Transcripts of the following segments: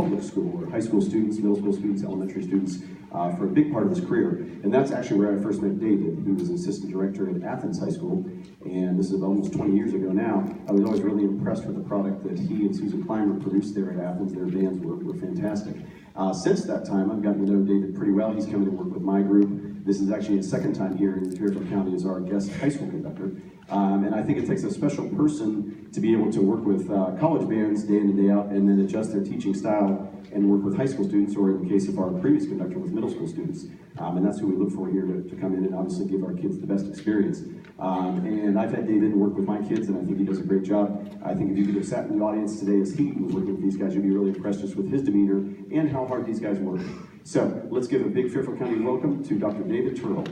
public school, or high school students, middle school students, elementary students, for a big part of his career. And that's actually where I first met David. He was assistant director at Athens High School, and this is almost 20 years ago now. I was always really impressed with the product that he and Susan Clymer produced there at Athens. Their bands were fantastic. Since that time, I've gotten to know David pretty well. He's come in to work with my group. This is actually his second time here in Fairfield County as our guest high school conductor. And I think it takes a special person to be able to work with college bands day in and day out, and then adjust their teaching style and work with high school students, or in the case of our previous conductor, with middle school students. And that's who we look for here to come in and obviously give our kids the best experience. And I've had David work with my kids, and I think he does a great job. I think if you could have sat in the audience today as he was working with these guys, you'd be really impressed just with his demeanor and how hard these guys work. So let's give a big Fairfield County welcome to Dr. David Turtle.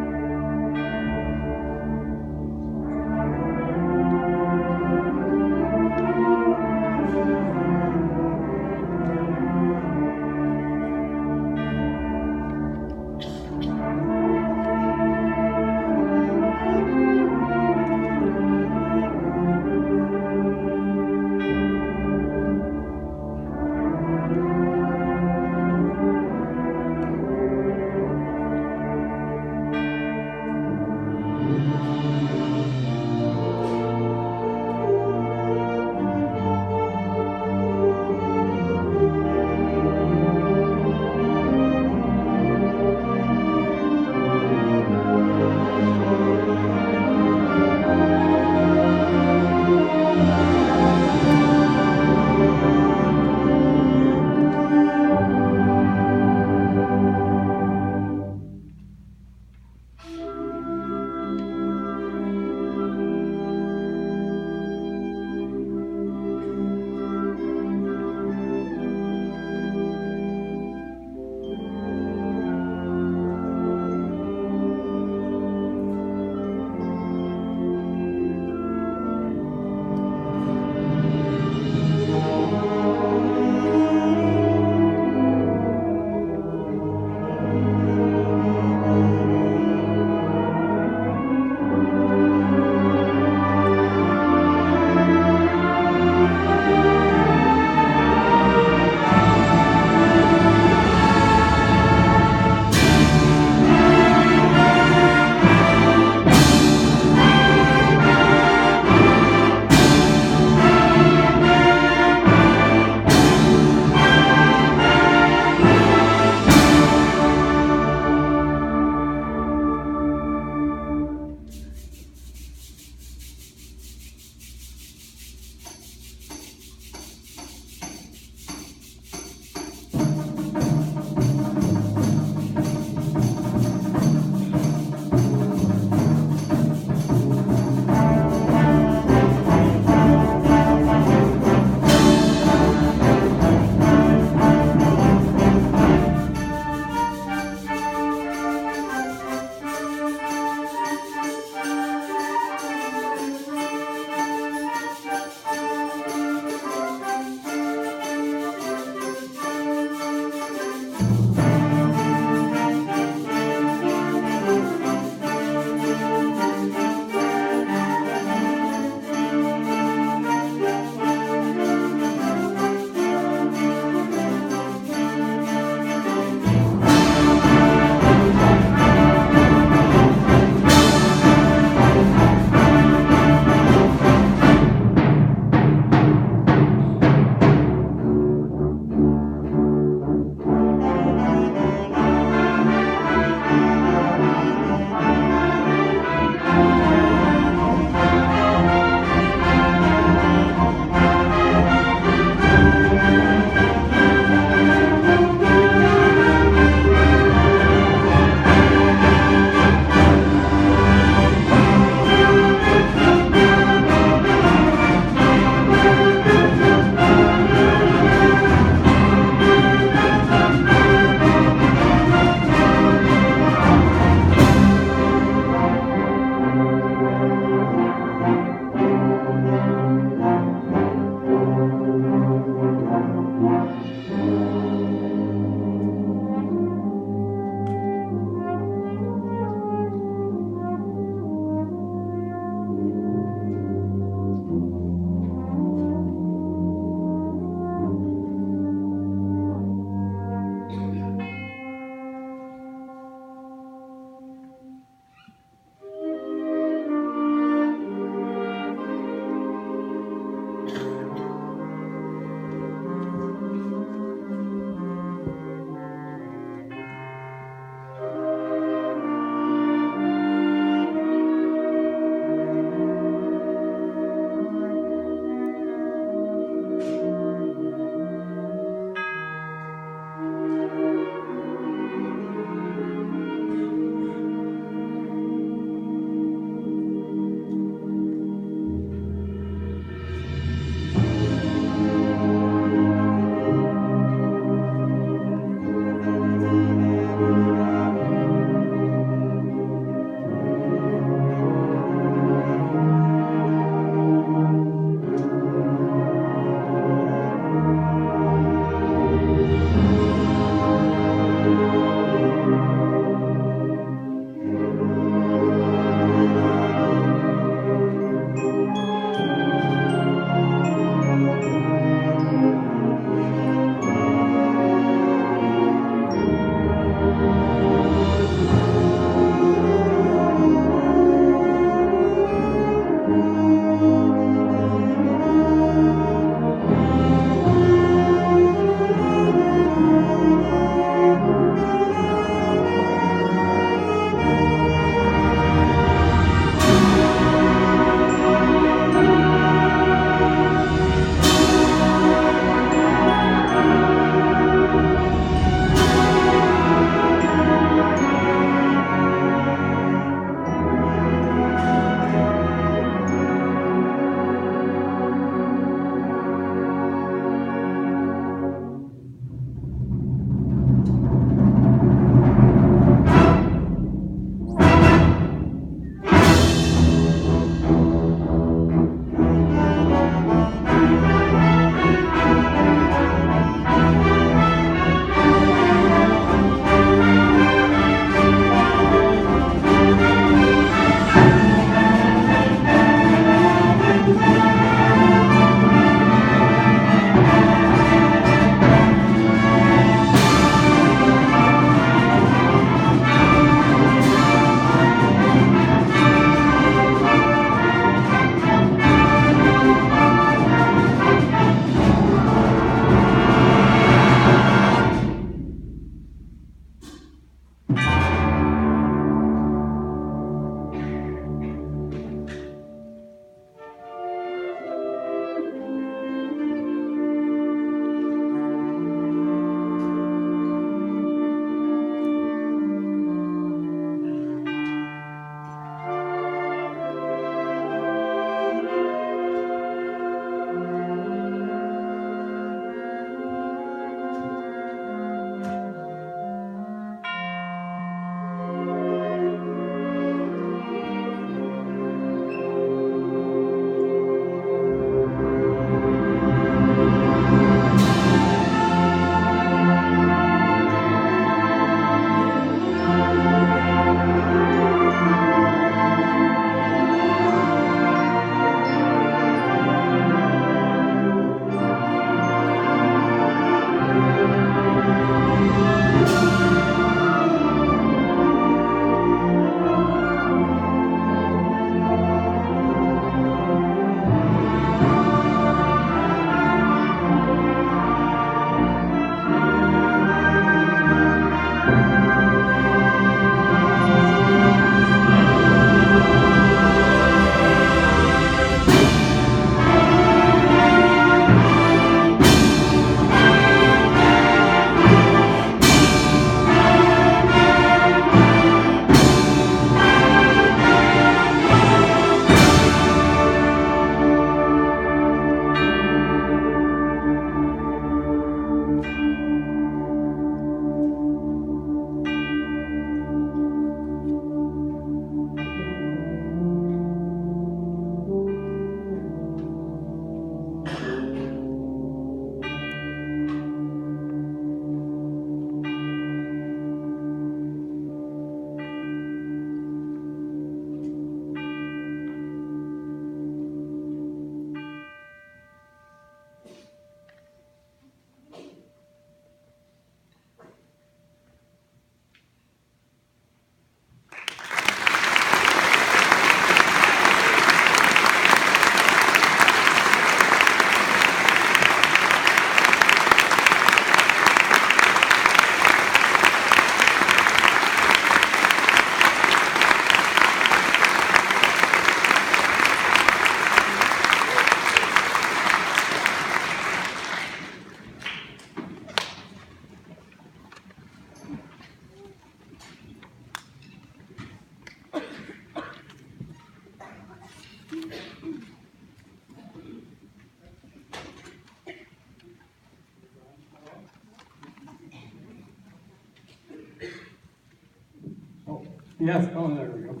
Yes, oh, there we go.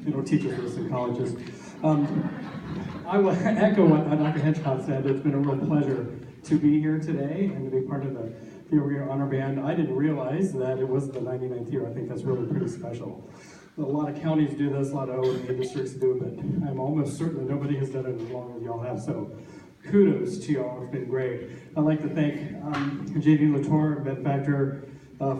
They don't teach us this in colleges. I will echo what Dr. Hedgepot said. It's been a real pleasure to be here today and to be part of the Overture Honor Band. I didn't realize that it was the 99th year. I think that's really pretty special. A lot of counties do this, a lot of O&A districts do, but I'm almost certain that nobody has done it as long as y'all have, so kudos to y'all. It's been great. I'd like to thank J.D. Latour and Ben Factor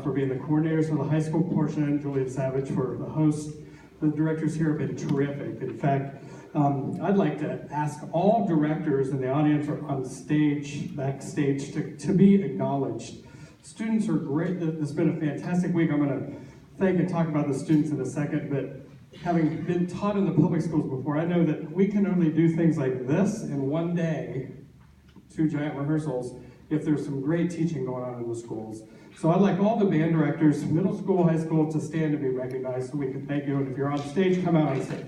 for being the coordinators for the high school portion, Julian Savage for the host. The directors here have been terrific. In fact, I'd like to ask all directors in the audience or on stage, backstage, to be acknowledged. Students are great. It's been a fantastic week. I'm going to thank and talk about the students in a second, but having been taught in the public schools before, I know that we can only do things like this in one day, 2 giant rehearsals, if there's some great teaching going on in the schools. So I'd like all the band directors, middle school, high school, to stand and be recognized so we can thank you. And if you're on stage, come out on stage.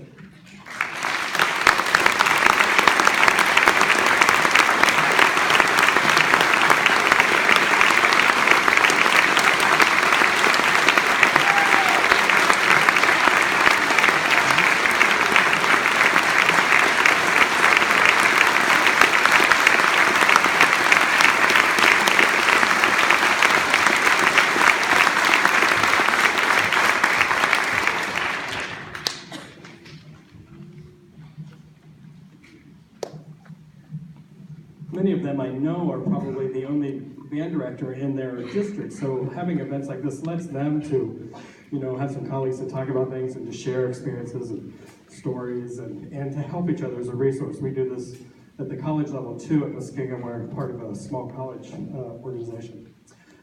Many of them I know are probably the only band director in their district, so having events like this lets them to, have some colleagues to talk about things and to share experiences and stories and to help each other as a resource. We do this at the college level too at Muskingum. We're part of a small college organization.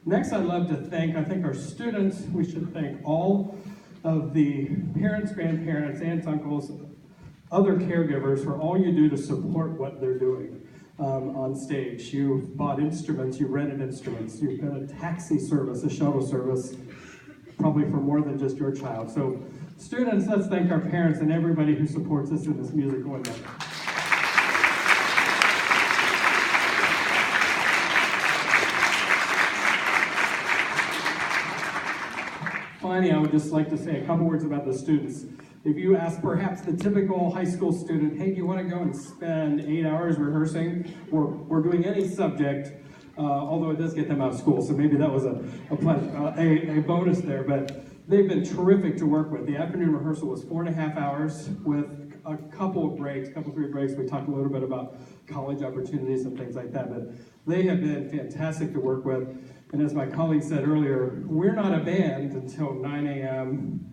Next, I'd love to thank, our students. We should thank all of the parents, grandparents, aunts, uncles, other caregivers for all you do to support what they're doing. On stage. You've bought instruments, you rented instruments, you've been a taxi service, a shuttle service, probably for more than just your child. So students, let's thank our parents and everybody who supports us in this musical endeavor. Finally, I would just like to say a couple words about the students. If you ask perhaps the typical high school student, hey, do you want to go and spend 8 hours rehearsing or doing any subject, although it does get them out of school, so maybe that was a bonus there, but they've been terrific to work with. The afternoon rehearsal was 4.5 hours with a couple, 3 breaks. We talked a little bit about college opportunities and things like that, but they have been fantastic to work with. And as my colleague said earlier, we're not a band until 9 a.m.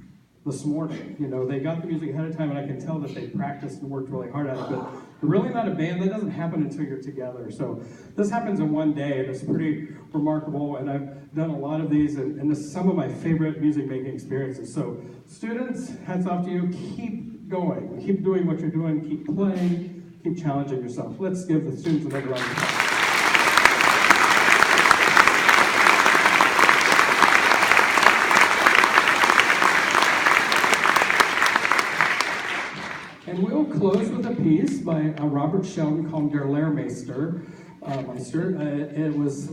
this morning. They got the music ahead of time, and I can tell that they practiced and worked really hard at it, but they're really not a band. That doesn't happen until you're together. So this happens in one day, and it's pretty remarkable, and I've done a lot of these, and this is some of my favorite music-making experiences. So students, hats off to you. Keep going. Keep doing what you're doing. Keep playing. Keep challenging yourself. Let's give the students another round of applause. And we'll close with a piece by Robert Sheldon called Der Lehrmeister.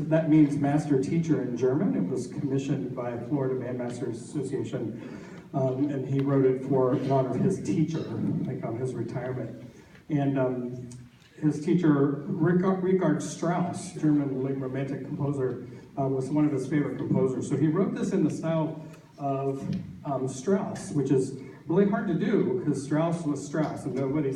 That means master teacher in German. It was commissioned by Florida Bandmasters Association, and he wrote it in honor of his teacher, like on his retirement. And his teacher, Richard Strauss, German romantic composer, was one of his favorite composers. So he wrote this in the style of Strauss, which is really hard to do because Strauss was Strauss and nobody